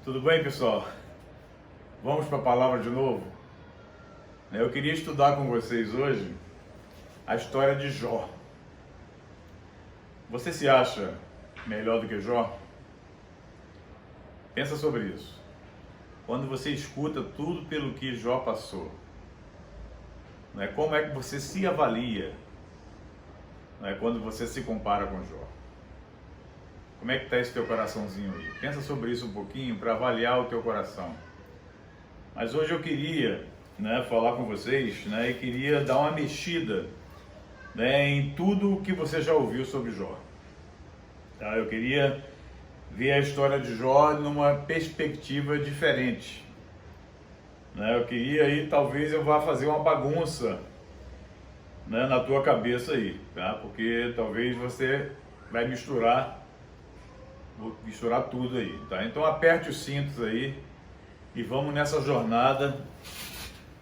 Tudo bem, pessoal? Vamos para a palavra de novo? Eu queria estudar com vocês hoje a história de Jó. Você se acha melhor do que Jó? Pensa sobre isso. Quando você escuta tudo pelo que Jó passou, como é que você se avalia quando você se compara com Jó? Como é que está esse teu coraçãozinho aí? Pensa sobre isso um pouquinho para avaliar o teu coração. Mas hoje eu queria falar com vocês e queria dar uma mexida em tudo o que você já ouviu sobre Jó. Eu queria ver a história de Jó numa perspectiva diferente. Eu queria aí, talvez eu vá fazer uma bagunça na tua cabeça aí, tá? Porque talvez você vai misturar tudo aí, tá? Então aperte os cintos aí e vamos nessa jornada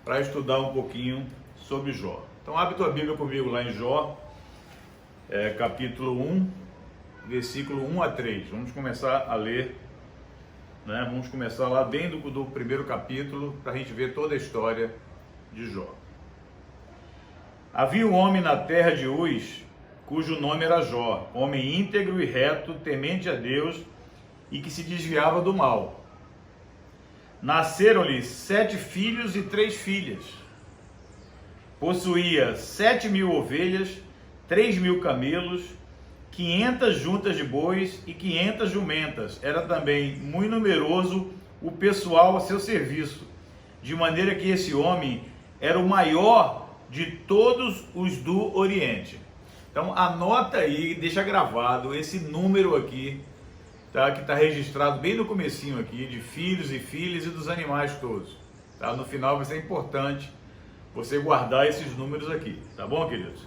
para estudar um pouquinho sobre Jó. Então abre tua Bíblia comigo lá em Jó, capítulo 1, versículo 1 a 3. Vamos começar a ler, Vamos começar lá bem do primeiro capítulo para a gente ver toda a história de Jó. Havia um homem na terra de Uz, cujo nome era Jó, homem íntegro e reto, temente a Deus e que se desviava do mal. Nasceram-lhe 7 filhos e 3 filhas. Possuía 7.000 ovelhas, 3.000 camelos, 500 juntas de bois e 500 jumentas. Era também muito numeroso o pessoal a seu serviço, de maneira que esse homem era o maior de todos os do Oriente. Então anota aí, deixa gravado esse número aqui, tá? Que está registrado bem no comecinho aqui, de filhos e filhas e dos animais todos. Tá? No final vai ser importante você guardar esses números aqui, tá bom, queridos?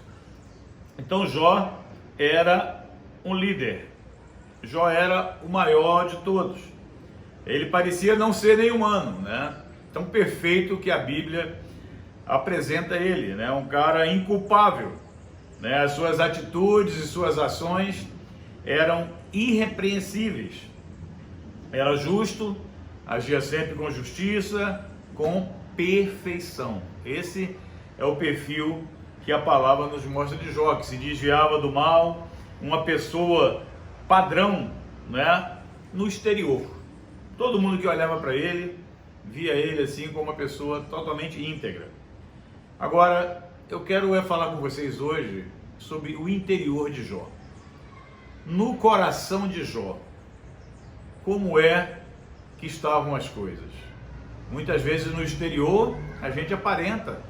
Então Jó era um líder, Jó era o maior de todos. Ele parecia não ser nem humano, Tão perfeito que a Bíblia apresenta ele, um cara inculpável. As suas atitudes e suas ações eram irrepreensíveis. Era justo, agia sempre com justiça, com perfeição. Esse é o perfil que a palavra nos mostra de Jó, que se desviava do mal, uma pessoa padrão, no exterior. Todo mundo que olhava para ele, via ele assim como uma pessoa totalmente íntegra. Agora, eu quero falar com vocês hoje sobre o interior de Jó. No coração de Jó, como é que estavam as coisas? Muitas vezes no exterior a gente aparenta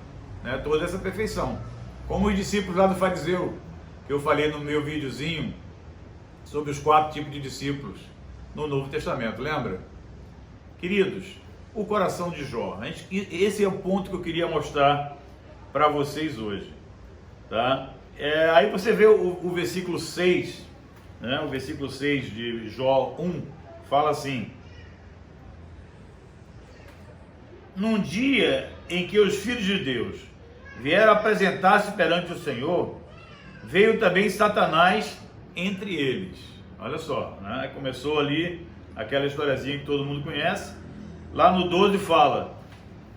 toda essa perfeição. Como os discípulos lá do fariseu, que eu falei no meu videozinho sobre os 4 tipos de discípulos no Novo Testamento, lembra? Queridos, o coração de Jó, esse é o ponto que eu queria mostrar para vocês hoje, tá? Aí você vê o versículo 6, o versículo 6 de Jó 1, fala assim: num dia em que os filhos de Deus vieram apresentar-se perante o Senhor, veio também Satanás entre eles. Olha só, começou ali aquela historiazinha que todo mundo conhece. Lá no 12 fala: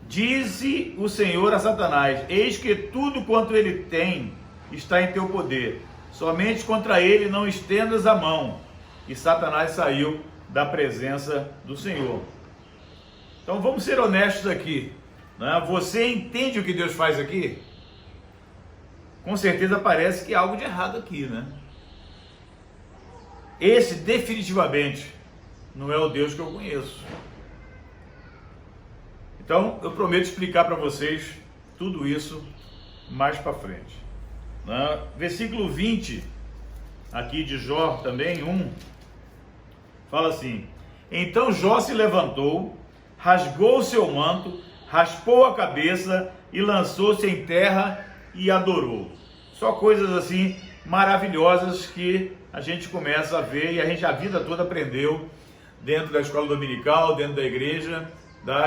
disse o Senhor a Satanás: eis que tudo quanto ele tem está em teu poder, somente contra ele não estendas a mão. E Satanás saiu da presença do Senhor. Então vamos ser honestos aqui, Você entende o que Deus faz aqui? Com certeza parece que há algo de errado aqui, Esse definitivamente não é o Deus que eu conheço. Então eu prometo explicar para vocês tudo isso mais para frente. Versículo 20 aqui de Jó também, 1, fala assim: então Jó se levantou, rasgou o seu manto, raspou a cabeça e lançou-se em terra e adorou. Só coisas assim maravilhosas que a gente começa a ver e a gente a vida toda aprendeu dentro da escola dominical, dentro da igreja,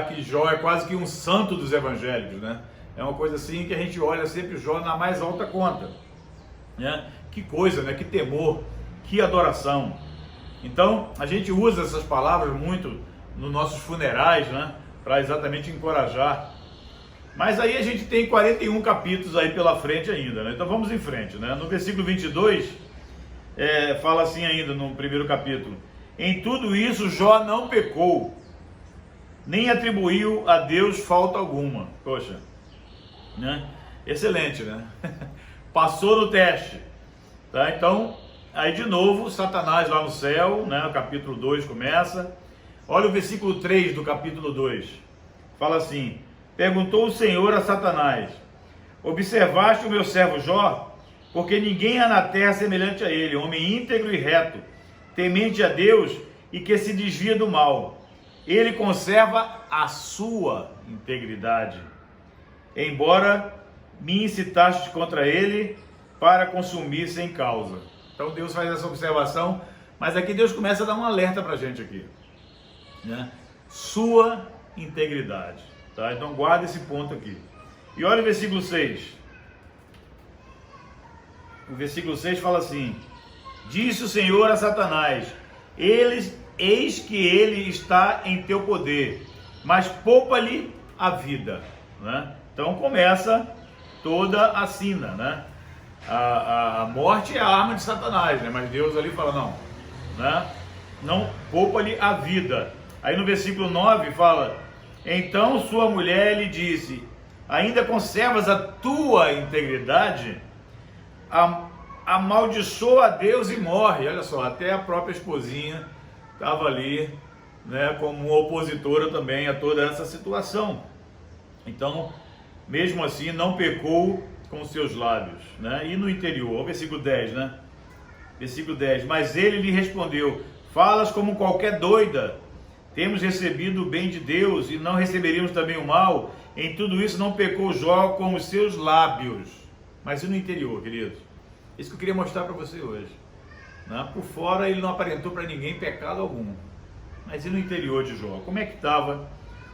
que Jó é quase que um santo dos evangélicos, É uma coisa assim que a gente olha sempre Jó na mais alta conta, Que coisa, Que temor, que adoração. Então, a gente usa essas palavras muito nos nossos funerais, né? Para exatamente encorajar. Mas aí a gente tem 41 capítulos aí pela frente ainda, né? Então vamos em frente, né? No versículo 22, fala assim ainda no primeiro capítulo: em tudo isso Jó não pecou, nem atribuiu a Deus falta alguma. Poxa, né? Excelente, né? Passou no teste, tá? Então, aí de novo, Satanás lá no céu, né? O capítulo 2 começa. Olha o versículo 3 do capítulo 2. Fala assim: perguntou o Senhor a Satanás: observaste o meu servo Jó? Porque ninguém há na terra semelhante a ele, homem íntegro e reto, temente a Deus e que se desvia do mal. Ele conserva a sua integridade, embora me incitaste contra ele para consumir sem causa. Então Deus faz essa observação, mas aqui Deus começa a dar um alerta para a gente aqui, né? Sua integridade, tá? Então guarda esse ponto aqui. E olha o versículo 6. O versículo 6 fala assim: disse o Senhor a Satanás: eis que ele está em teu poder, mas poupa-lhe a vida, né? Então começa toda a sina, né? A morte é a arma de Satanás, né? Mas Deus ali fala: não, né? Não, poupa-lhe a vida. Aí no versículo 9 fala: então sua mulher lhe disse: ainda conservas a tua integridade? Amaldiçoa a Deus e morre. Olha só, até a própria esposinha estava ali, né, como uma opositora também a toda essa situação. Então, mesmo assim, não pecou com seus lábios, né? E no interior, o versículo 10, né? Versículo 10: mas ele lhe respondeu: falas como qualquer doida. Temos recebido o bem de Deus e não receberíamos também o mal. Em tudo isso não pecou Jó com os seus lábios. Mas e no interior, queridos? Isso que eu queria mostrar para você hoje, né? Por fora ele não aparentou para ninguém pecado algum. Mas e no interior de Jó? Como é que estava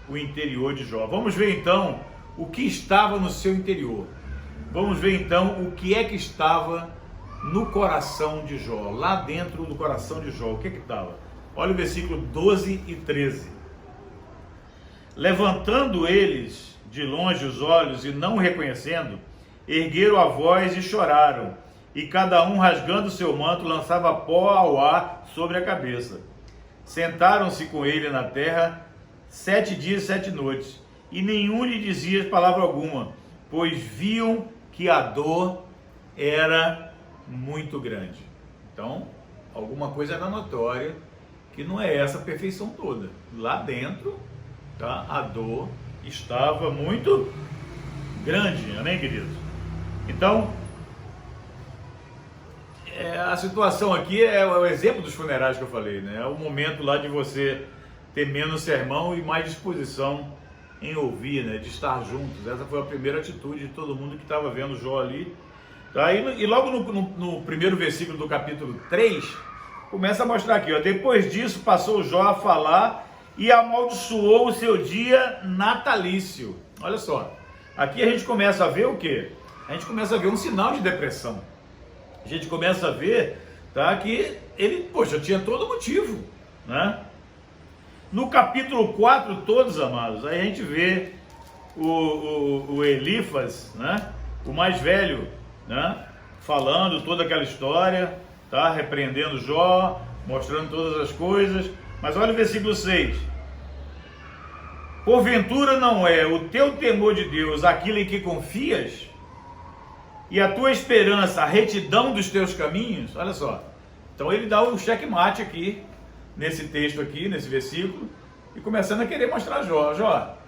o interior de Jó? Vamos ver então o que estava no seu interior. Vamos ver então o que é que estava no coração de Jó, lá dentro do coração de Jó. O que é que estava? Olha o versículo 12 e 13. Levantando eles de longe os olhos e não o reconhecendo, ergueram a voz e choraram, e cada um, rasgando seu manto, lançava pó ao ar sobre a cabeça. Sentaram-se com ele na terra 7 dias e 7 noites, e nenhum lhe dizia palavra alguma, pois viam que a dor era muito grande. Então, alguma coisa era notória, que não é essa perfeição toda. Lá dentro, tá, a dor estava muito grande, amém, queridos? Então, a situação aqui é o exemplo dos funerais que eu falei, né? É o momento lá de você ter menos sermão e mais disposição em ouvir, né? De estar juntos. Essa foi a primeira atitude de todo mundo que estava vendo Jó ali. Tá? E logo no primeiro versículo do capítulo 3, começa a mostrar aqui, ó: depois disso passou Jó a falar e amaldiçoou o seu dia natalício. Olha só, aqui a gente começa a ver o quê? A gente começa a ver um sinal de depressão. A gente começa a ver, tá, que ele, poxa, tinha todo motivo, né? No capítulo 4, todos amados, aí a gente vê o Elifas, né, o mais velho, né, falando toda aquela história, tá, repreendendo Jó, mostrando todas as coisas. Mas olha o versículo 6: porventura não é o teu temor de Deus aquilo em que confias, e a tua esperança a retidão dos teus caminhos? Olha só, então ele dá um checkmate aqui, nesse texto aqui, nesse versículo, e começando a querer mostrar a Jó: Jó,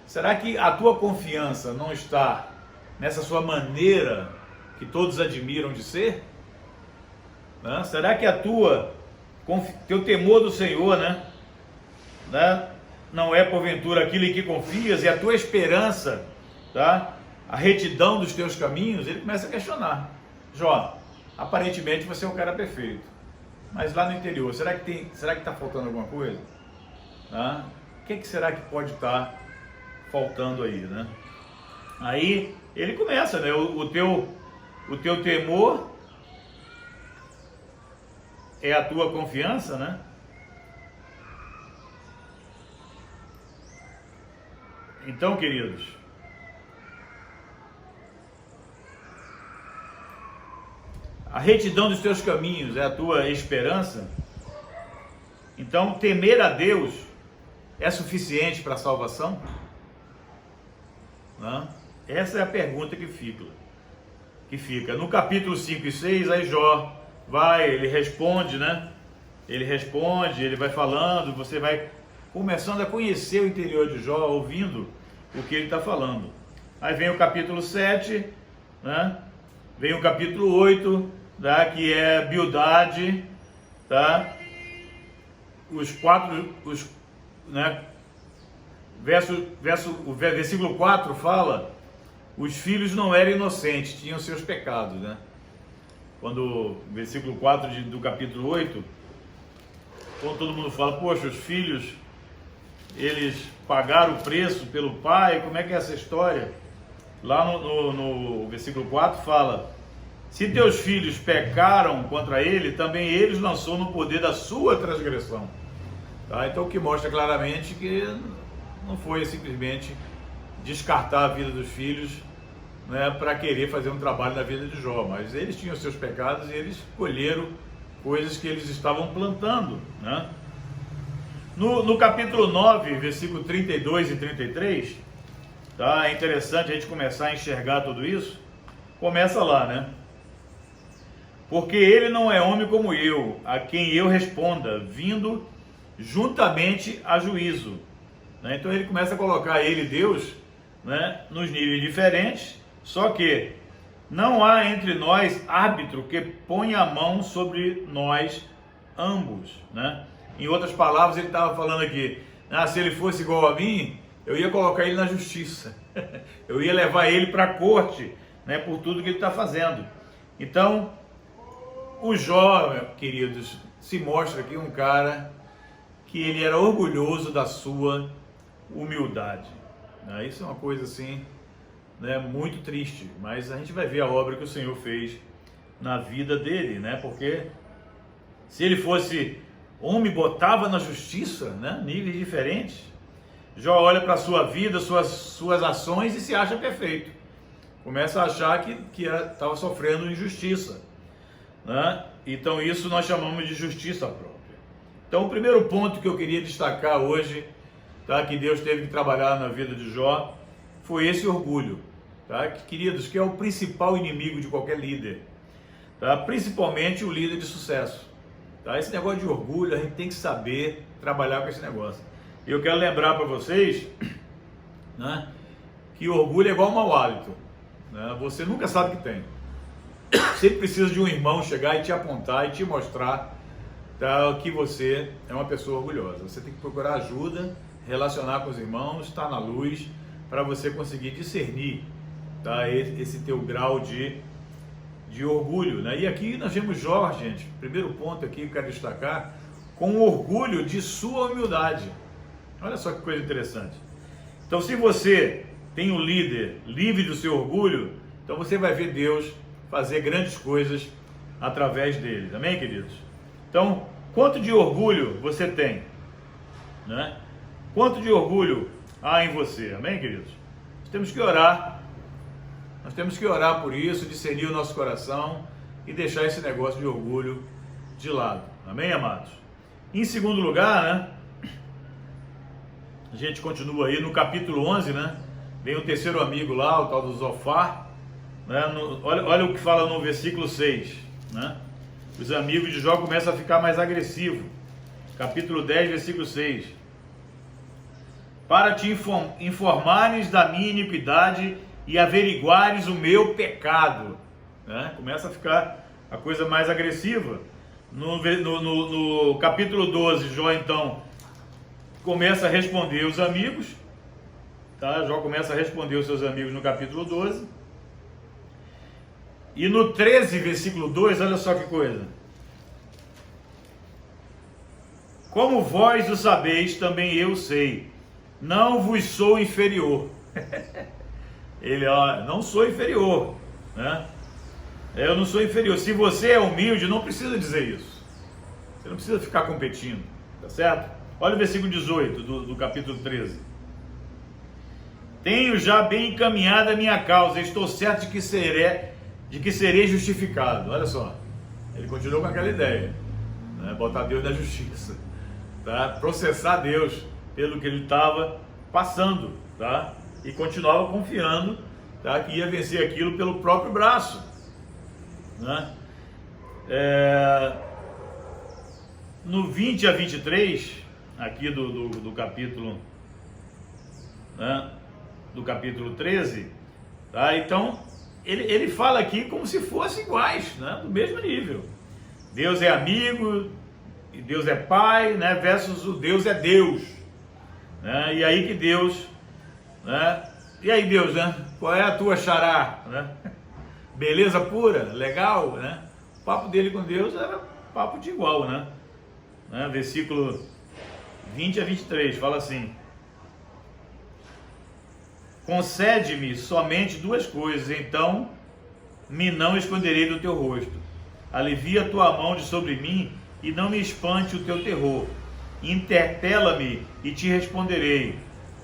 será que a tua confiança não está nessa sua maneira que todos admiram de ser? Né? Será que teu temor do Senhor, né, não é porventura aquilo em que confias, e a tua esperança, tá, a retidão dos teus caminhos? Ele começa a questionar: Jó, aparentemente você é um cara perfeito, mas lá no interior, será que está faltando alguma coisa? Tá? O que será que pode estar faltando aí, né? Aí ele começa, né? O teu temor é a tua confiança, né? Então, queridos, a retidão dos teus caminhos é a tua esperança. Então, temer a Deus é suficiente para a salvação? Não? Essa é a pergunta que fica. No capítulo 5 e 6, aí Jó ele responde, né? Ele vai falando, você vai começando a conhecer o interior de Jó, ouvindo o que ele está falando. Aí vem o capítulo 7, né? Vem o capítulo 8, tá? Que é Bildade, tá? Né? O versículo 4 fala: os filhos não eram inocentes, tinham seus pecados, né? Quando o versículo 4 do capítulo 8, quando todo mundo fala, poxa, os filhos, eles pagaram o preço pelo pai, como é que é essa história? Lá no versículo 4 fala: se teus filhos pecaram contra ele, também eles lançou no poder da sua transgressão. Tá? Então, o que mostra claramente que não foi simplesmente descartar a vida dos filhos, né, para querer fazer um trabalho na vida de Jó, mas eles tinham seus pecados e eles colheram coisas que eles estavam plantando, né? No capítulo 9, versículo 32 e 33, tá? É interessante a gente começar a enxergar tudo isso. Começa lá, né? Porque ele não é homem como eu, a quem eu responda, vindo juntamente a juízo. Né? Então ele começa a colocar ele, Deus, né, nos níveis diferentes, só que não há entre nós árbitro que ponha a mão sobre nós ambos. Né? Em outras palavras, ele estava falando aqui, se ele fosse igual a mim, eu ia colocar ele na justiça, eu ia levar ele para a corte, né, por tudo que ele está fazendo. Então, o Jó, queridos, se mostra aqui um cara que ele era orgulhoso da sua humildade. Isso é uma coisa assim, né, muito triste, mas a gente vai ver a obra que o Senhor fez na vida dele, né? Porque se ele fosse homem, botava na justiça, né, níveis diferentes. Jó olha para a sua vida, suas ações e se acha perfeito. Começa a achar que estava sofrendo injustiça, né? Então isso nós chamamos de justiça própria. Então o primeiro ponto que eu queria destacar hoje, tá, que Deus teve que trabalhar na vida de Jó, foi esse orgulho, tá? Queridos, que é o principal inimigo de qualquer líder, tá? Principalmente o líder de sucesso, tá? Esse negócio de orgulho, a gente tem que saber trabalhar com esse negócio. E eu quero lembrar para vocês, né, que orgulho é igual mau hálito, né? Você nunca sabe que tem. Sempre precisa de um irmão chegar e te apontar e te mostrar, tá, que você é uma pessoa orgulhosa. Você tem que procurar ajuda, relacionar com os irmãos, estar na luz, para você conseguir discernir, tá, esse teu grau de orgulho, né? E aqui nós vemos Jó, gente, primeiro ponto aqui que eu quero destacar, com orgulho de sua humildade. Olha só que coisa interessante. Então, se você tem um líder livre do seu orgulho, então você vai ver Deus fazer grandes coisas através dele. Amém, queridos? Então, quanto de orgulho você tem, né? Quanto de orgulho há em você? Amém, queridos? Nós temos que orar. Nós temos que orar por isso, discernir o nosso coração e deixar esse negócio de orgulho de lado. Amém, amados? Em segundo lugar, né? A gente continua aí no capítulo 11, né? Vem o terceiro amigo lá, o tal do Zofar, né? Olha o que fala no versículo 6, né? Os amigos de Jó começam a ficar mais agressivos. Capítulo 10, versículo 6. Para te informares da minha iniquidade e averiguares o meu pecado. Né? Começa a ficar a coisa mais agressiva. No capítulo 12, Jó então começa a responder os amigos. Tá? Jó começa a responder os seus amigos no capítulo 12. E no 13, versículo 2, olha só que coisa. Como vós o sabeis, também eu sei. Não vos sou inferior. Ele, ó, não sou inferior, né? Eu não sou inferior. Se você é humilde, não precisa dizer isso. Você não precisa ficar competindo, tá certo? Olha o versículo 18 do capítulo 13. tenho já bem encaminhada a minha causa, estou certo de que serei justificado. Olha só, ele continuou com aquela ideia, né? Botar Deus na justiça, tá? Processar Deus pelo que ele estava passando, tá? E continuava confiando, tá? Que ia vencer aquilo pelo próprio braço, né? No 20 a 23, aqui do capítulo, né? Do capítulo 13, tá? Então ele fala aqui como se fossem iguais, né? Do mesmo nível. Deus é amigo e Deus é pai, né? Versus o Deus é Deus, né? E aí que Deus, né? E aí Deus, né? Qual é a tua xará, né? Beleza pura, legal, né? O papo dele com Deus era papo de igual, né? Versículo 20 a 23 fala assim: concede-me somente duas coisas, então me não esconderei do teu rosto. Alivia a tua mão de sobre mim e não me espante o teu terror. Interpela-me e te responderei,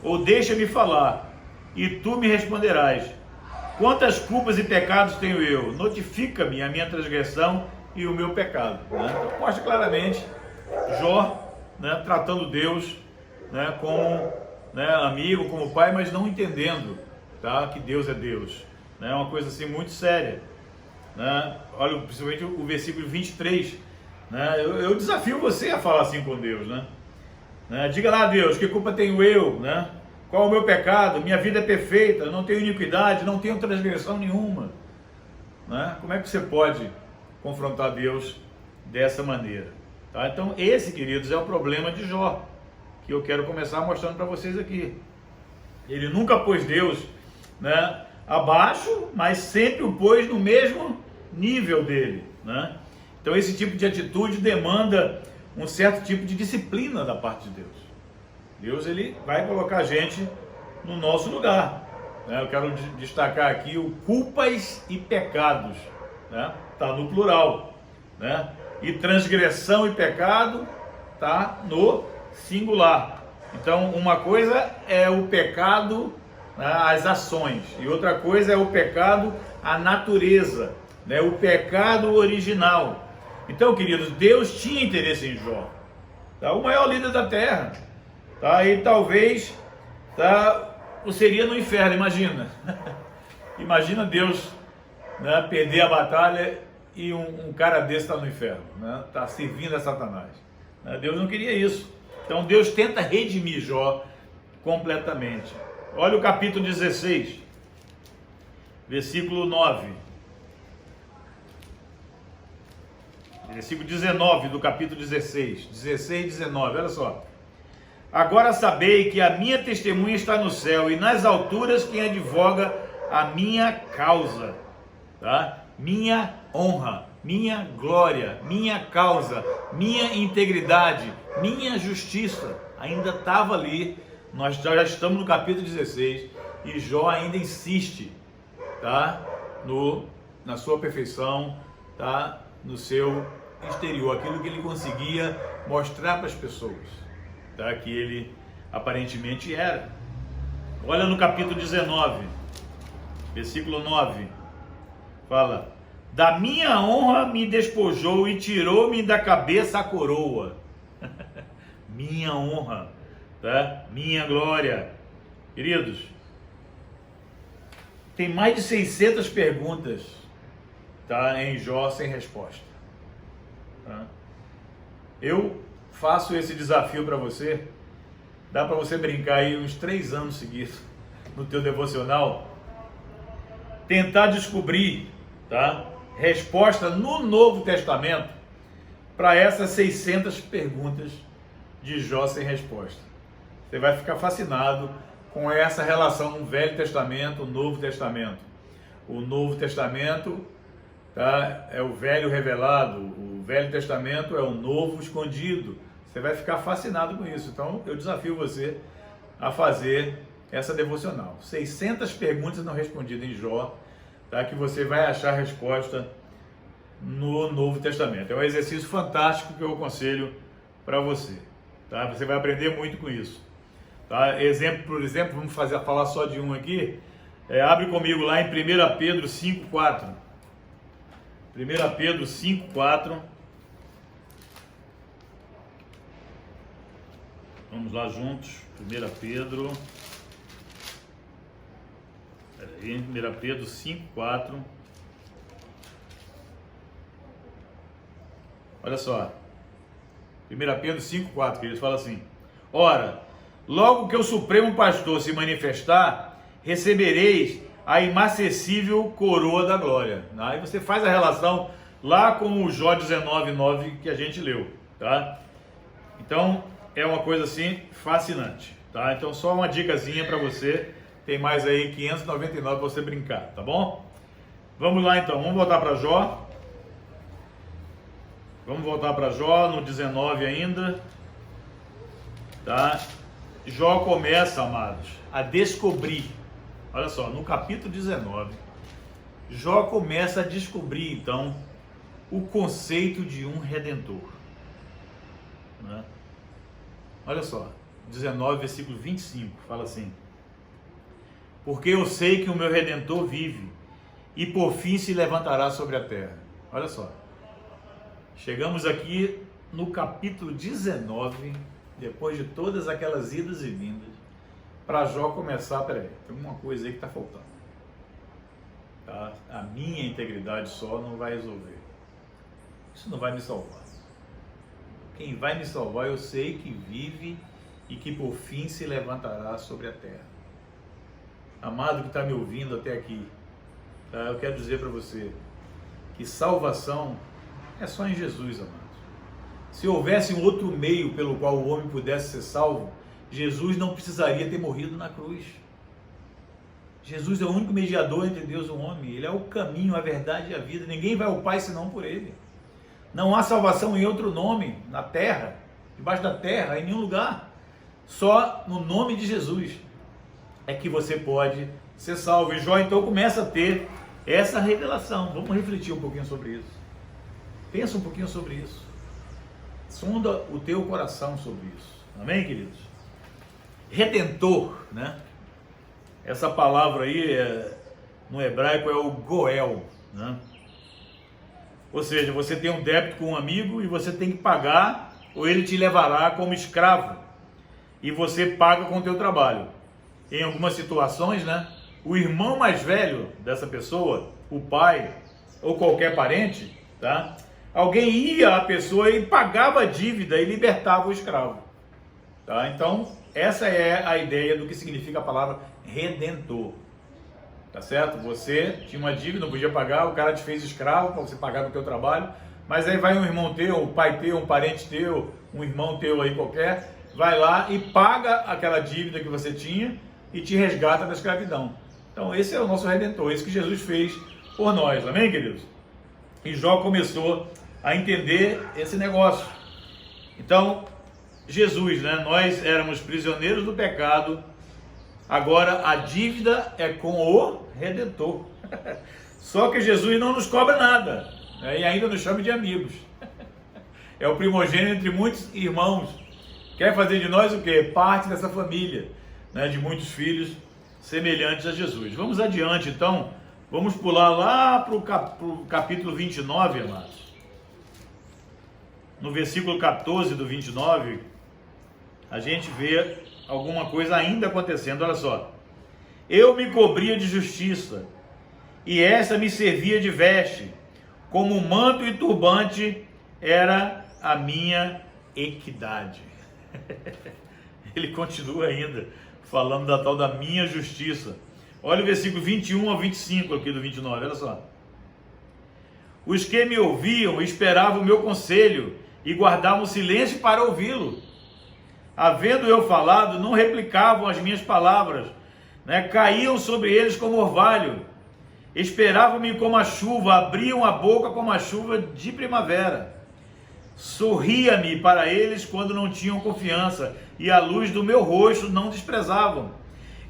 ou deixa-me falar e tu me responderás. Quantas culpas e pecados tenho eu? Notifica-me a minha transgressão e o meu pecado. Então, mostra claramente Jó, né, tratando Deus, né, como, né, amigo, como pai, mas não entendendo, tá, que Deus é Deus. É uma coisa assim muito séria, né? Olha, principalmente o versículo 23, né? Eu desafio você a falar assim com Deus, né? Diga lá, Deus, que culpa tenho eu, né? Qual o meu pecado? Minha vida é perfeita, não tenho iniquidade, não tenho transgressão nenhuma, né? Como é que você pode confrontar Deus dessa maneira? Tá? Então esse, queridos, é o problema de Jó, que eu quero começar mostrando para vocês aqui. Ele nunca pôs Deus, né, abaixo, mas sempre o pôs no mesmo nível dele, né? Então esse tipo de atitude demanda um certo tipo de disciplina da parte de Deus. Deus, ele vai colocar a gente no nosso lugar, né? Eu quero destacar aqui o culpas e pecados, né? Tá no plural, né? E transgressão e pecado tá no singular. Então uma coisa é o pecado, né, as ações, e outra coisa é o pecado, a natureza, né, o pecado original. Então, queridos, Deus tinha interesse em Jó, tá? O maior líder da terra, tá? E talvez, tá, seria no inferno, imagina. Imagina Deus, né, perder a batalha e um cara desse está no inferno, né? Está servindo a Satanás. Deus não queria isso. Então Deus tenta redimir Jó completamente. Olha o capítulo 16, versículo 9. Versículo 19 do capítulo 16. 16 e 19, olha só. Agora sabei que a minha testemunha está no céu e nas alturas quem advoga a minha causa, tá? Minha honra, minha glória, minha causa, minha integridade, minha justiça, ainda estava ali. Nós já estamos no capítulo 16 e Jó ainda insiste, tá? Na sua perfeição, tá? No seu exterior, aquilo que ele conseguia mostrar para as pessoas, tá? Que ele aparentemente era. Olha no capítulo 19, versículo 9, fala: da minha honra me despojou e tirou-me da cabeça a coroa. Minha honra, tá? Minha glória. Queridos, tem mais de 600 perguntas, tá, em Jó sem resposta, tá? Eu faço esse desafio para você. Dá para você brincar aí uns 3 anos seguidos no teu devocional, tentar descobrir, tá, resposta no Novo Testamento para essas 600 perguntas de Jó sem resposta. Você vai ficar fascinado com essa relação no Velho Testamento, o Novo Testamento. O Novo Testamento, tá, é o Velho revelado, o Velho Testamento é o Novo escondido. Você vai ficar fascinado com isso. Então eu desafio você a fazer essa devocional. 600 perguntas não respondidas em Jó, tá, que você vai achar a resposta no Novo Testamento. É um exercício fantástico que eu aconselho para você, tá? Você vai aprender muito com isso. Tá? Por exemplo, vamos falar só de um aqui. Abre comigo lá em 1 Pedro 5,4. 1 Pedro 5,4. Vamos lá juntos. 1 Pedro. Peraí, 1 Pedro 5,4. Olha só. 1 Pedro 5,4, que ele fala assim: ora, logo que o Supremo Pastor se manifestar, recebereis a inacessível coroa da glória. Aí você faz a relação lá com o Jó 19,9 que a gente leu, tá? Então, é uma coisa assim fascinante, tá? Então, só uma dicasinha para você. Tem mais aí 599 para você brincar, tá bom? Vamos lá então, vamos voltar para Jó. Vamos voltar para Jó no 19 ainda, tá? Jó começa, amados, a descobrir. Olha só, no capítulo 19, Jó começa a descobrir, então, o conceito de um redentor. Né? Olha só, 19, versículo 25, fala assim: porque eu sei que o meu redentor vive, e por fim se levantará sobre a terra. Olha só, chegamos aqui no capítulo 19, depois de todas aquelas idas e vindas, para Jó começar. Peraí, tem uma coisa aí que está faltando, tá? A minha integridade só não vai resolver, isso não vai me salvar. Quem vai me salvar, eu sei que vive e que por fim se levantará sobre a terra. Amado que está me ouvindo até aqui, tá? Eu quero dizer para você que salvação é só em Jesus, amados. Se houvesse um outro meio pelo qual o homem pudesse ser salvo, Jesus não precisaria ter morrido na cruz. Jesus é o único mediador entre Deus e o homem. Ele é o caminho, a verdade e a vida. Ninguém vai ao Pai senão por Ele. Não há salvação em outro nome, na terra, debaixo da terra, em nenhum lugar. Só no nome de Jesus é que você pode ser salvo. E Jó então começa a ter essa revelação. Vamos refletir um pouquinho sobre isso. Pensa um pouquinho sobre isso. Sonda o teu coração sobre isso. Amém, queridos? Redentor, né? Essa palavra aí no hebraico é o Goel, né? Ou seja, você tem um débito com um amigo e você tem que pagar, ou ele te levará como escravo e você paga com o teu trabalho. Em algumas situações, né, o irmão mais velho dessa pessoa, o pai ou qualquer parente, tá? Alguém ia à pessoa e pagava a dívida e libertava o escravo, tá? Então, essa é a ideia do que significa a palavra redentor, tá certo? Você tinha uma dívida, não podia pagar, o cara te fez escravo para você pagar com o teu trabalho, mas aí vai um irmão teu, um pai teu, um parente teu, um irmão teu aí qualquer, vai lá e paga aquela dívida que você tinha e te resgata da escravidão. Então esse é o nosso redentor, esse que Jesus fez por nós, amém, queridos? E Jó começou a entender esse negócio. Então, Jesus, né? Nós éramos prisioneiros do pecado, agora a dívida é com o Redentor. Só que Jesus não nos cobra nada, né? E ainda nos chama de amigos. É o primogênito entre muitos irmãos. Quer fazer de nós o quê? Parte dessa família, né? De muitos filhos semelhantes a Jesus. Vamos adiante, então. Vamos pular lá para o capítulo 29, amados. No versículo 14 do 29, a gente vê alguma coisa ainda acontecendo. Olha só: eu me cobria de justiça, e esta me servia de veste, como manto e turbante era a minha equidade. Ele continua ainda falando da tal da minha justiça. Olha o versículo 21 ao 25 aqui do 29, olha só. Os que me ouviam esperavam o meu conselho e guardavam silêncio para ouvi-lo. Havendo eu falado, não replicavam as minhas palavras, né? Caíam sobre eles como orvalho. Esperavam-me como a chuva, abriam a boca como a chuva de primavera. Sorria-me para eles quando não tinham confiança, e a luz do meu rosto não desprezavam.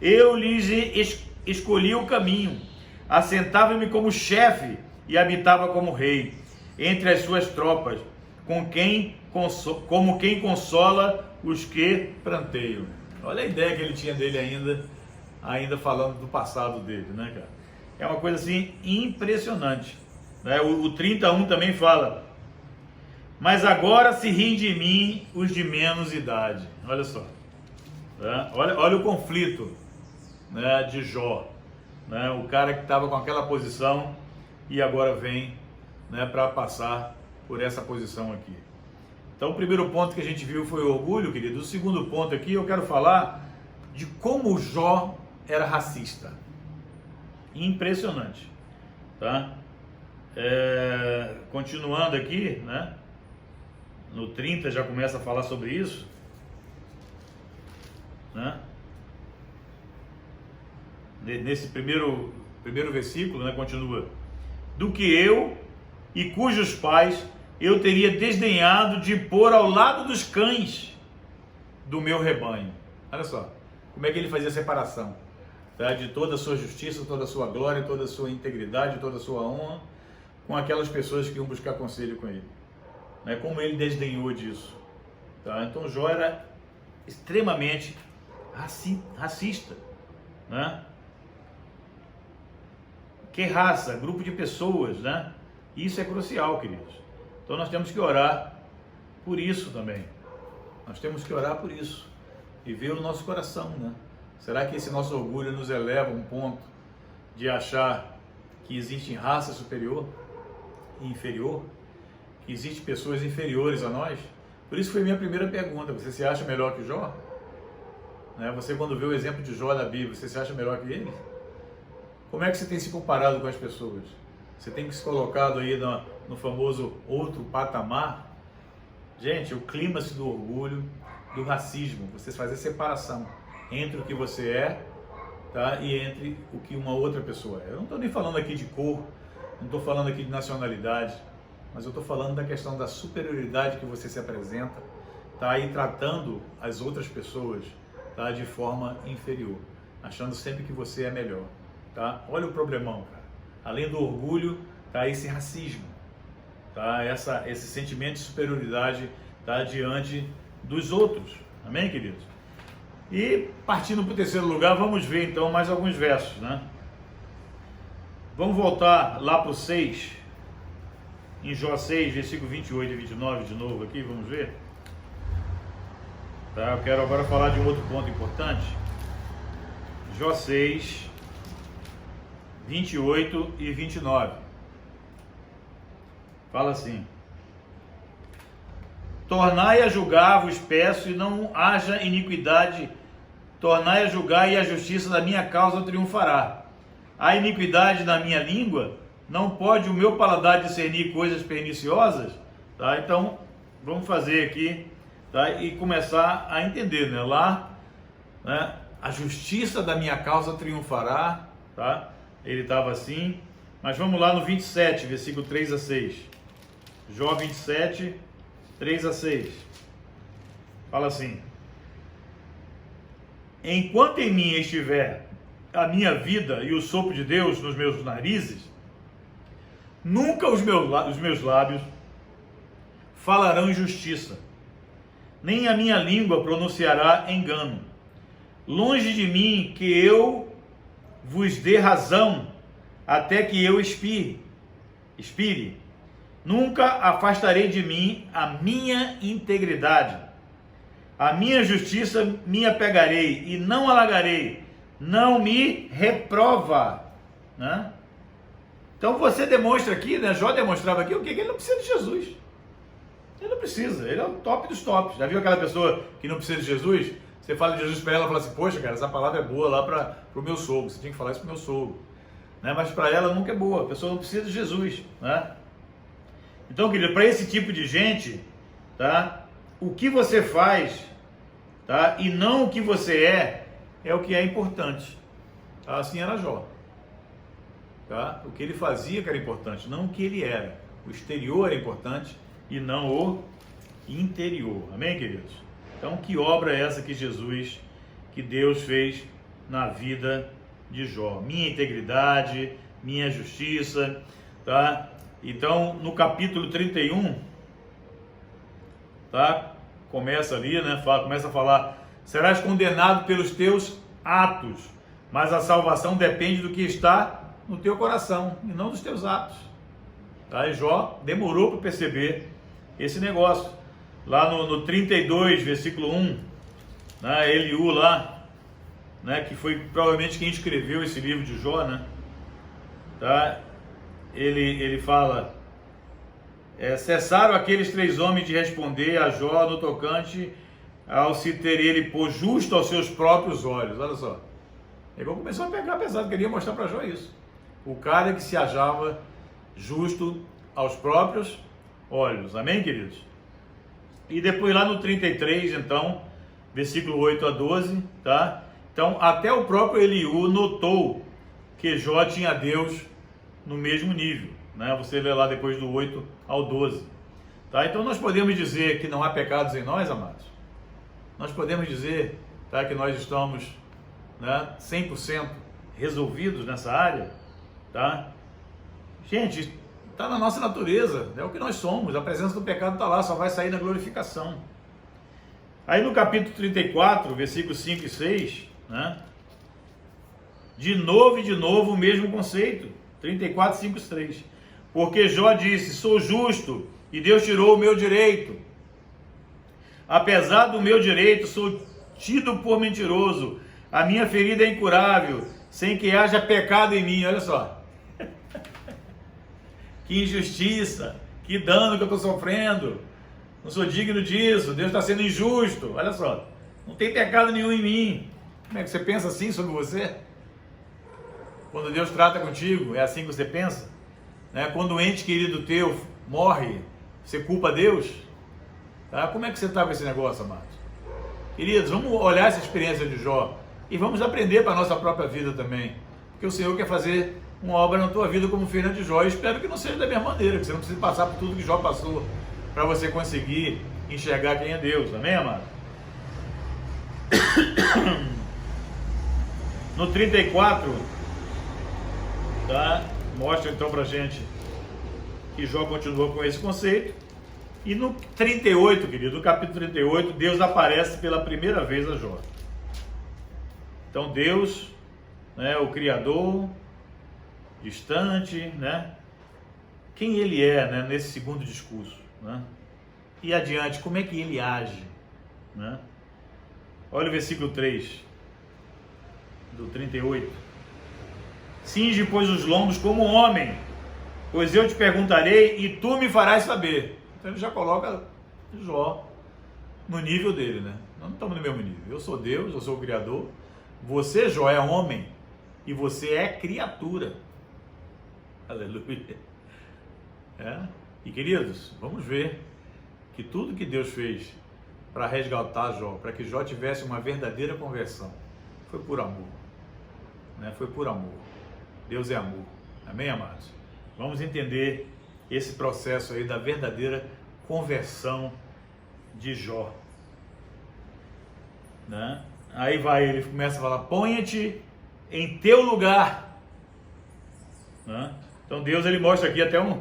Eu lhes escolhi o caminho, assentava-me como chefe e habitava como rei entre as suas tropas, como quem consola os que pranteiam. Olha a ideia que ele tinha dele ainda falando do passado dele, né, cara? É uma coisa assim impressionante, né? O 31 também fala: mas agora se riem de mim os de menos idade. Olha só, né? Olha o conflito, né, de Jó, né? O cara que estava com aquela posição e agora vem, né, para passar por essa posição aqui. Então o primeiro ponto que a gente viu foi o orgulho, querido. O segundo ponto aqui eu quero falar de como Jó era racista. Impressionante, tá? Continuando aqui, né? No 30 já começa a falar sobre isso, né? Nesse primeiro versículo, né, continua: do que eu e cujos pais eu teria desdenhado de pôr ao lado dos cães do meu rebanho. Olha só, como é que ele fazia a separação, tá? De toda a sua justiça, toda a sua glória, toda a sua integridade, toda a sua honra, com aquelas pessoas que iam buscar conselho com ele, né? Como ele desdenhou disso, tá? Então Jó era extremamente racista, né? Que raça, grupo de pessoas, né? Isso é crucial, queridos. Então nós temos que orar por isso também. Nós temos que orar por isso e ver o nosso coração, né? Será que esse nosso orgulho nos eleva a um ponto de achar que existe raça superior e inferior? Que existem pessoas inferiores a nós? Por isso foi minha primeira pergunta: você se acha melhor que Jó? Né? Você, quando vê o exemplo de Jó na Bíblia, você se acha melhor que ele? Como é que você tem se comparado com as pessoas? Você tem se colocado aí no famoso outro patamar? Gente, o clímax do orgulho, do racismo, você fazer separação entre o que você é, tá, e entre o que uma outra pessoa é. Eu não estou nem falando aqui de cor, não estou falando aqui de nacionalidade, mas eu estou falando da questão da superioridade que você se apresenta, tá, e tratando as outras pessoas, tá, de forma inferior, achando sempre que você é melhor, tá? Olha o problemão, cara. Além do orgulho, tá, esse racismo, tá, esse sentimento de superioridade, tá, diante dos outros. Amém, queridos? E partindo para o terceiro lugar, vamos ver então mais alguns versos, né? Vamos voltar lá para o 6, em Jó 6, versículo 28 e 29 de novo aqui, vamos ver? Tá, eu quero agora falar de um outro ponto importante. Jó 6, 28 e 29. Fala assim: tornai a julgar, vos peço, e não haja iniquidade. Tornai a julgar, e a justiça da minha causa triunfará. A iniquidade na minha língua, não pode o meu paladar discernir coisas perniciosas? Tá? Então, vamos fazer aqui, tá? E começar a entender, né? Lá, né? A justiça da minha causa triunfará, tá? Ele estava assim, mas vamos lá no 27, versículo 3 a 6. Jó 27, 3 a 6. Fala assim: enquanto em mim estiver a minha vida e o sopro de Deus nos meus narizes, nunca os meus lábios falarão injustiça, nem a minha língua pronunciará engano. Longe de mim que eu vos dê razão, até que eu expire. Nunca afastarei de mim a minha integridade. A minha justiça me apegarei e não alagarei. Não me reprova, né? Então você demonstra aqui, né? Jó demonstrava aqui o quê? Que ele não precisa de Jesus. Ele não precisa, ele é o top dos tops. Já viu aquela pessoa que não precisa de Jesus? Você fala de Jesus para ela e fala assim: poxa, cara, essa palavra é boa lá para o meu sogro. Você tinha que falar isso para o meu sogro, né? Mas para ela nunca é boa. A pessoa não precisa de Jesus, né? Então, querido, para esse tipo de gente, tá? O que você faz, tá? E não o que você é o que é importante. Tá? Assim era Jó, tá? O que ele fazia que era importante, não o que ele era. O exterior é importante e não o interior. Amém, queridos? Então, que obra é essa que Deus fez na vida de Jó? Minha integridade, minha justiça, tá? Então, no capítulo 31, tá? Começa ali, né? Começa a falar serás condenado pelos teus atos, mas a salvação depende do que está no teu coração e não dos teus atos. Tá? E Jó demorou para perceber esse negócio. Lá no 32, versículo 1, né, Eliú lá, né, que foi provavelmente quem escreveu esse livro de Jó, né, tá? Ele fala, cessaram aqueles 3 homens de responder a Jó no tocante ao se ter ele por justo aos seus próprios olhos. Olha só, ele começou a pegar pesado, queria mostrar para Jó isso. O cara que se achava justo aos próprios olhos. Amém, queridos? E depois lá no 33, então, versículo 8 a 12, tá? Então, até o próprio Eliú notou que Jó tinha Deus no mesmo nível, né? Você lê lá depois do 8 ao 12, tá? Então, nós podemos dizer que não há pecados em nós, amados? Nós podemos dizer, tá, que nós estamos, né, 100% resolvidos nessa área, tá? Gente, está na nossa natureza, é o que nós somos, a presença do pecado está lá, só vai sair na glorificação. Aí no capítulo 34, versículos 5 e 6, né? De novo o mesmo conceito, 34, 5 e 6. Porque Jó disse, sou justo e Deus tirou o meu direito. Apesar do meu direito, sou tido por mentiroso, a minha ferida é incurável, sem que haja pecado em mim. Olha só. Que injustiça, que dano que eu estou sofrendo, não sou digno disso, Deus está sendo injusto, olha só, não tem pecado nenhum em mim. Como é que você pensa assim sobre você? Quando Deus trata contigo, é assim que você pensa? Né? Quando um ente querido teu morre, você culpa Deus? Tá? Como é que você está com esse negócio, amados? Queridos, vamos olhar essa experiência de Jó e vamos aprender para a nossa própria vida também, porque o Senhor quer fazer uma obra na tua vida como fez na de Jó. Eu espero que não seja da mesma maneira, que você não precise passar por tudo que Jó passou para você conseguir enxergar quem é Deus, amém, amado? No 34, tá? Mostra então pra gente que Jó continuou com esse conceito. E no 38, querido, no capítulo 38, Deus aparece pela primeira vez a Jó. Então Deus, né, o Criador, distante, né? Quem ele é, né, nesse segundo discurso, né? E adiante, como é que ele age, né? Olha o versículo 3 do 38. Cinge, pois, os lombos como homem, pois eu te perguntarei e tu me farás saber. Então ele já coloca Jó no nível dele, né? Nós não estamos no mesmo nível. Eu sou Deus, eu sou o Criador. Você, Jó, é homem e você é criatura. Aleluia. E queridos, vamos ver que tudo que Deus fez para resgatar Jó, para que Jó tivesse uma verdadeira conversão, foi por amor, né? Foi por amor. Deus é amor, amém, amados? Vamos entender esse processo aí da verdadeira conversão de Jó, né? Aí ele começa a falar, ponha-te em teu lugar, né? Então Deus, ele mostra aqui até um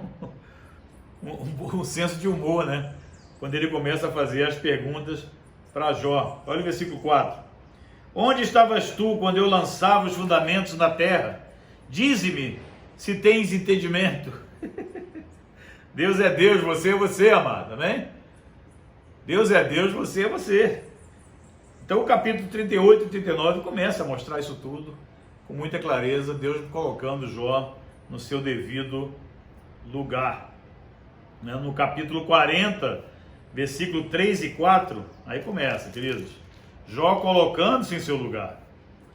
senso de humor, né? Quando ele começa a fazer as perguntas para Jó. Olha o versículo 4. Onde estavas tu quando eu lançava os fundamentos na terra? Dize-me se tens entendimento. Deus é Deus, você é você, amado, amém? Deus é Deus, você é você. Então o capítulo 38 e 39 começa a mostrar isso tudo com muita clareza, Deus colocando Jó no seu devido lugar. No capítulo 40, versículo 3 e 4, aí começa, queridos, Jó colocando-se em seu lugar.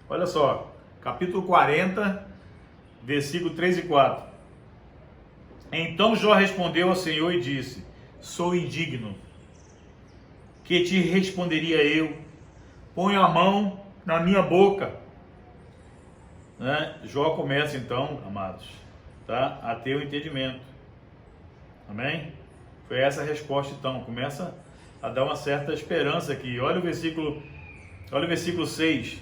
Olha só, capítulo 40, versículo 3 e 4. Então Jó respondeu ao Senhor e disse, sou indigno, que te responderia eu? Ponho a mão na minha boca. Né? Jó começa então, amados, tá? A ter o entendimento. Amém? Foi essa a resposta então, começa a dar uma certa esperança aqui. Olha o versículo 6.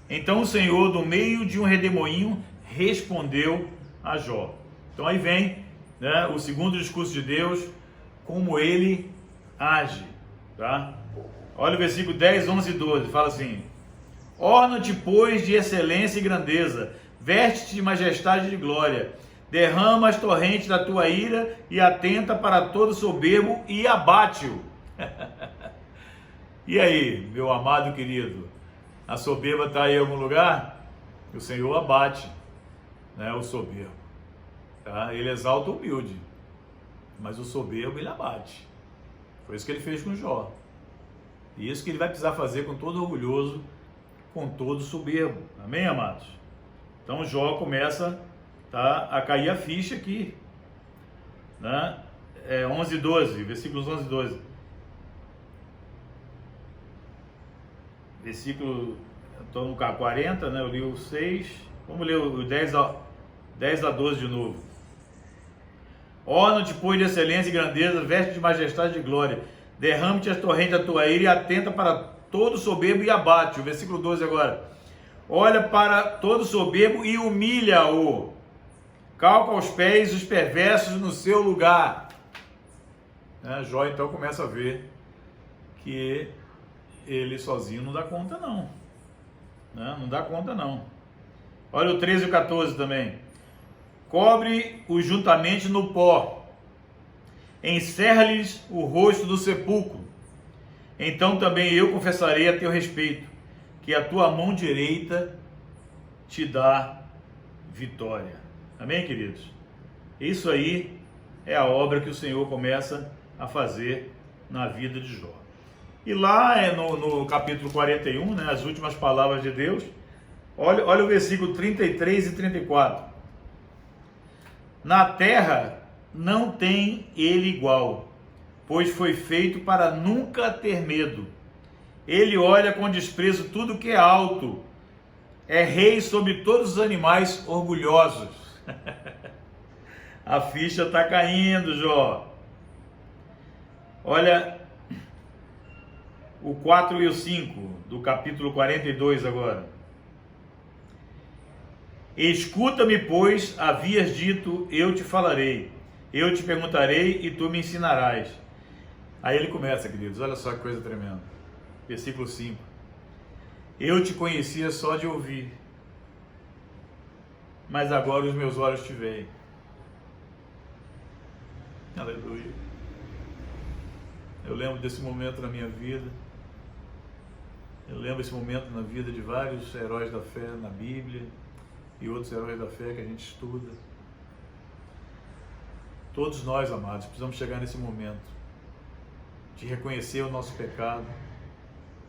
Então o Senhor, do meio de um redemoinho, respondeu a Jó. Então aí vem, né, o segundo discurso de Deus, como ele age, tá? Olha o versículo 10, 11 e 12, fala assim: orna-te, pois, de excelência e grandeza, veste-te de majestade e de glória, derrama as torrentes da tua ira e atenta para todo soberbo e abate-o. E aí, meu amado querido, a soberba está aí em algum lugar? O Senhor abate, né, o soberbo. Tá? Ele exalta o humilde, mas o soberbo ele abate. Foi isso que ele fez com Jó. E isso que ele vai precisar fazer com todo orgulhoso, com todo soberbo. Amém, amados? Então Jó começa, tá, a cair a ficha aqui, né? 11 e 12, versículos 11 e 12. Versículo, estou no 40, né? Eu li o 6, vamos ler o 10 a 12 de novo. Orna-te, pois, de excelência e grandeza, veste de majestade e glória, derrame-te as torrentes da tua ira e atenta para todo soberbo e abate. O versículo 12 agora. Olha para todo soberbo e humilha-o, calca aos pés os perversos no seu lugar. Jó então começa a ver que ele sozinho não dá conta não, não dá conta não. Olha o 13 e o 14 também. Cobre-os juntamente no pó, encerra-lhes o rosto do sepulcro. Então também eu confessarei a teu respeito, que a tua mão direita te dá vitória. Amém, queridos? Isso aí é a obra que o Senhor começa a fazer na vida de Jó. E lá no capítulo 41, né, as últimas palavras de Deus, olha o versículo 33 e 34. Na terra não tem ele igual, pois foi feito para nunca ter medo. Ele olha com desprezo tudo que é alto, é rei sobre todos os animais orgulhosos. A ficha está caindo, Jó. Olha o 4 e o 5 do capítulo 42 agora. Escuta-me, pois, havias dito, eu te falarei, eu te perguntarei e tu me ensinarás. Aí ele começa, queridos, olha só que coisa tremenda. Versículo 5. Eu te conhecia só de ouvir, mas agora os meus olhos te veem. Aleluia. Eu lembro desse momento na minha vida. Eu lembro desse momento na vida de vários heróis da fé na Bíblia e outros heróis da fé que a gente estuda. Todos nós, amados, precisamos chegar nesse momento de reconhecer o nosso pecado,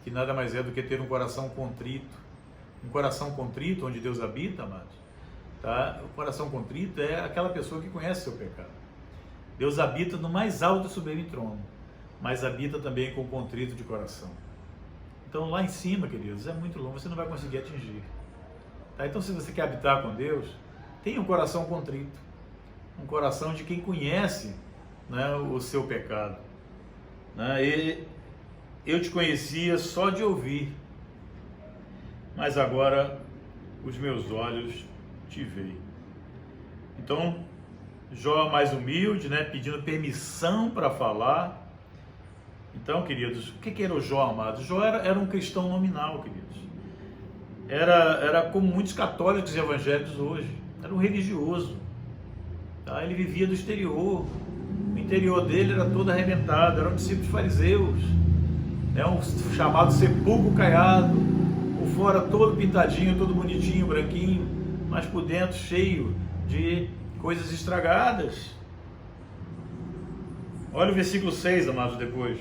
que nada mais é do que ter um coração contrito. Um coração contrito onde Deus habita, amados. Tá? O coração contrito é aquela pessoa que conhece seu pecado. Deus habita no mais alto e sublime trono, mas habita também com o contrito de coração. Então lá em cima, queridos, é muito longe, você não vai conseguir atingir. Tá? Então se você quer habitar com Deus, tenha um coração contrito, um coração de quem conhece, né, o seu pecado. Né? E eu te conhecia só de ouvir, mas agora os meus olhos te veem. Então Jó mais humilde, né, pedindo permissão para falar. Então, queridos, o que era o Jó, amados? Jó era um cristão nominal, queridos. Era como muitos católicos e evangélicos hoje. Era um religioso. Tá? Ele vivia do exterior. O interior dele era todo arrebentado. Era um discípulo de fariseus. Né? Um chamado sepulcro caiado. Por fora todo pintadinho, todo bonitinho, branquinho. Mas por dentro cheio de coisas estragadas. Olha o versículo 6, amados, depois.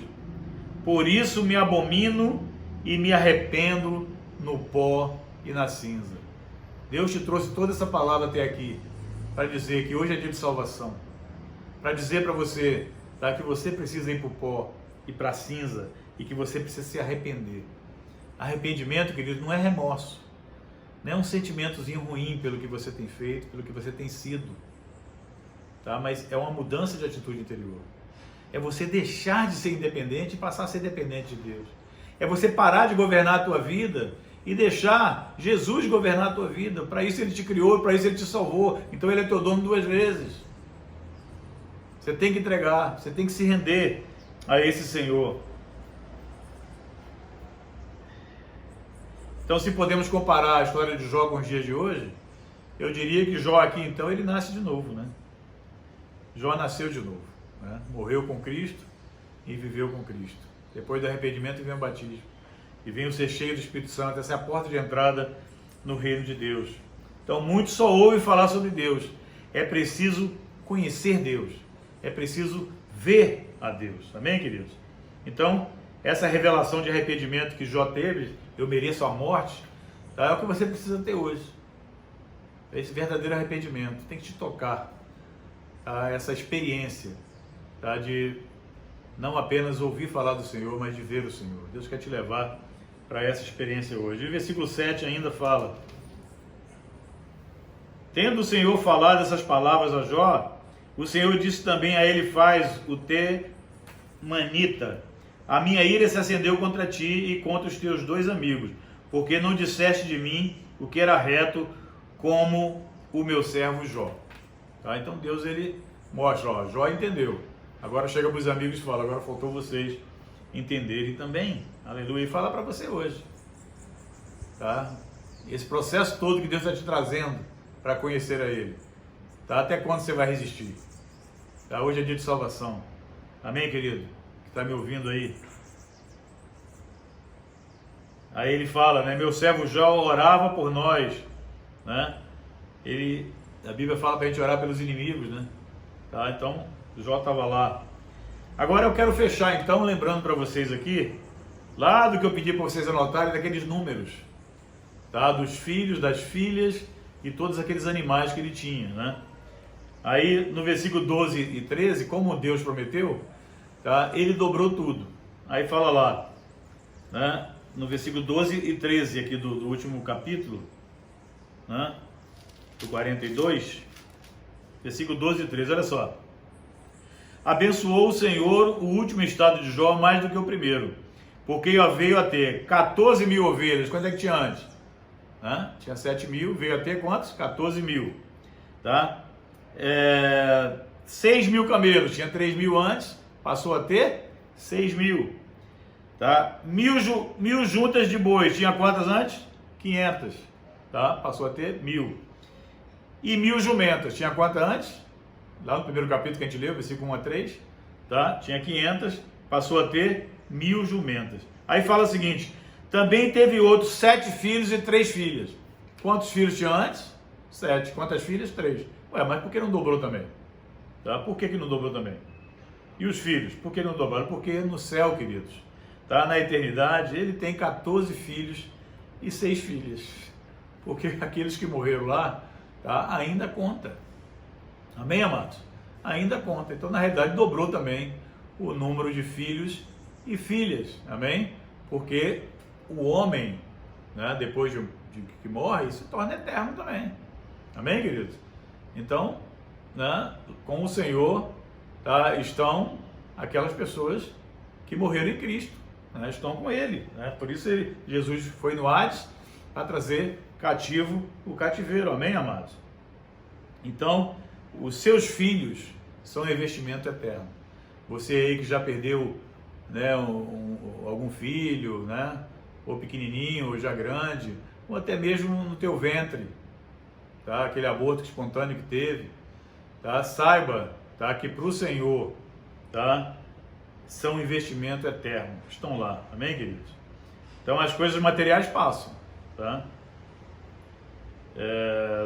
Por isso me abomino e me arrependo no pó e na cinza. Deus te trouxe toda essa palavra até aqui para dizer que hoje é dia de salvação, para dizer para você, tá, que você precisa ir para o pó e para a cinza e que você precisa se arrepender. Arrependimento, querido, não é remorso, não é um sentimentozinho ruim pelo que você tem feito, pelo que você tem sido, tá? Mas é uma mudança de atitude interior. É você deixar de ser independente e passar a ser dependente de Deus. É você parar de governar a tua vida e deixar Jesus governar a tua vida. Para isso Ele te criou, para isso Ele te salvou. Então Ele é teu dono 2 vezes. Você tem que entregar, você tem que se render a esse Senhor. Então, se podemos comparar a história de Jó com os dias de hoje, eu diria que Jó aqui, então, ele nasce de novo, né? Jó nasceu de novo, né? Morreu com Cristo e viveu com Cristo. Depois do arrependimento vem o batismo. E vem o ser cheio do Espírito Santo. Essa é a porta de entrada no reino de Deus. Então, muitos só ouvem falar sobre Deus. É preciso conhecer Deus. É preciso ver a Deus. Amém, queridos? Então, essa revelação de arrependimento que Jó teve, eu mereço a morte, tá? É o que você precisa ter hoje. Esse verdadeiro arrependimento tem que te tocar, tá? Essa experiência, tá? De não apenas ouvir falar do Senhor, mas de ver o Senhor. Deus quer te levar para essa experiência hoje. E o versículo 7 ainda fala: tendo o Senhor falado essas palavras a Jó, o Senhor disse também a Elifaz, o Temanita: a minha ira se acendeu contra ti e contra os teus 2 amigos, porque não disseste de mim o que era reto, como o meu servo Jó. Tá? Então Deus, ele mostra, ó, Jó entendeu. Agora chega para os amigos e fala: agora faltou vocês entenderem também. Aleluia. E fala para você hoje. Tá? Esse processo todo que Deus está te trazendo para conhecer a Ele. Tá? Até quando você vai resistir? Tá? Hoje é dia de salvação. Amém, querido? Que está me ouvindo aí. Aí ele fala, né? Meu servo Jó orava por nós, né? A Bíblia fala para a gente orar pelos inimigos, né? Tá? Então, Jó estava lá. Agora eu quero fechar, então, lembrando para vocês aqui, lá do que eu pedi para vocês anotarem, daqueles números, tá? Dos filhos, das filhas e todos aqueles animais que ele tinha, né? Aí, no versículo 12 e 13, como Deus prometeu, tá? Ele dobrou tudo. Aí fala lá, né? No versículo 12 e 13 aqui do último capítulo, né? Do 42, versículo 12 e 13, olha só. Abençoou o Senhor o último estado de Jó mais do que o primeiro, porque veio a ter 14 mil ovelhas. Quanto é que tinha antes? Tinha 7 mil, veio a ter quantos? 14 mil. Tá? 6 mil camelos, tinha 3 mil antes, passou a ter 6 mil. Tá? Mil juntas de bois, tinha quantas antes? 500. Tá? Passou a ter 1000. E 1000 jumentas, tinha quantas antes? Lá no primeiro capítulo que a gente leu, versículo 1 a 3, tá? Tinha 500, passou a ter 1000 jumentas. Aí fala o seguinte: também teve outros 7 filhos e 3 filhas. Quantos filhos tinha antes? 7. Quantas filhas? 3. Ué, mas por que não dobrou também? Tá? Por que não dobrou também? E os filhos? Por que não dobraram? Porque no céu, queridos, tá? Na eternidade, ele tem 14 filhos e 6 filhas. Porque aqueles que morreram lá, tá? Ainda conta. Amém, amados? Ainda conta. Então, na realidade, dobrou também o número de filhos e filhas. Amém? Porque o homem, né, depois de que morre, se torna eterno também. Amém, queridos? Então, né, com o Senhor, tá, estão aquelas pessoas que morreram em Cristo, né, estão com Ele. Né? Por isso Jesus foi no Hades para trazer cativo o cativeiro. Amém, amados? Então, os seus filhos são um investimento eterno. Você aí que já perdeu, né, algum filho, né, ou pequenininho, ou já grande, ou até mesmo no teu ventre, tá, aquele aborto espontâneo que teve, tá, saiba, tá, que para o Senhor, tá, são um investimento eterno, estão lá, amém, queridos? Então as coisas materiais passam, tá?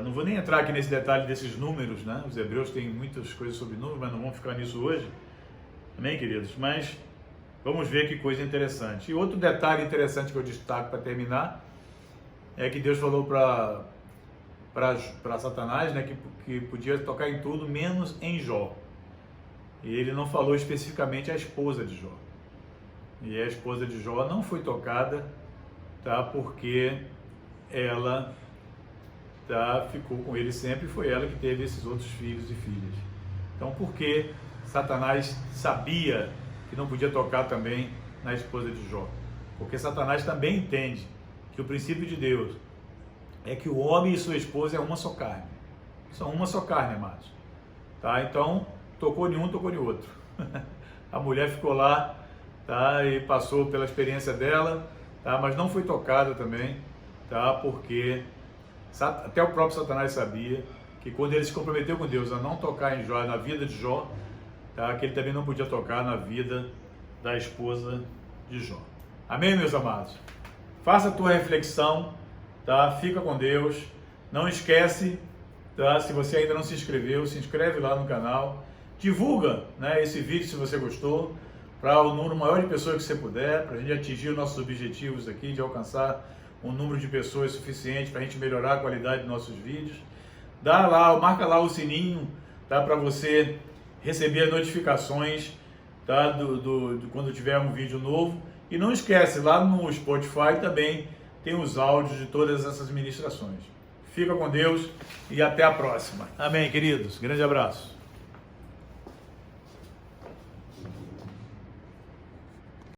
Não vou nem entrar aqui nesse detalhe desses números, né? Os hebreus têm muitas coisas sobre números, mas não vamos ficar nisso hoje. Amém, queridos? Mas vamos ver que coisa interessante. E outro detalhe interessante que eu destaco para terminar é que Deus falou para Satanás, né, que podia tocar em tudo menos em Jó. E ele não falou especificamente a esposa de Jó. E a esposa de Jó não foi tocada, tá? Porque ela ficou com ele sempre, foi ela que teve esses outros filhos e filhas. Então, por que Satanás sabia que não podia tocar também na esposa de Jó? Porque Satanás também entende que o princípio de Deus é que o homem e sua esposa é uma só carne. São uma só carne, amados. Tá? Então, tocou em um, tocou em outro. A mulher ficou lá, tá? E passou pela experiência dela, tá? Mas não foi tocada também, tá? Porque até o próprio Satanás sabia que quando ele se comprometeu com Deus a não tocar em Jó, na vida de Jó, tá? Que ele também não podia tocar na vida da esposa de Jó. Amém, meus amados? Faça a tua reflexão, tá? Fica com Deus. Não esquece, tá? Se você ainda não se inscreveu, se inscreve lá no canal. Divulga, né, esse vídeo se você gostou, para o número maior de pessoas que você puder, para a gente atingir os nossos objetivos aqui, de alcançar um número de pessoas suficiente para a gente melhorar a qualidade dos nossos vídeos. Marca lá o sininho, tá, para você receber as notificações, tá, quando tiver um vídeo novo. E não esquece, lá no Spotify também tem os áudios de todas essas ministrações. Fica com Deus e até a próxima. Amém, queridos. Grande abraço.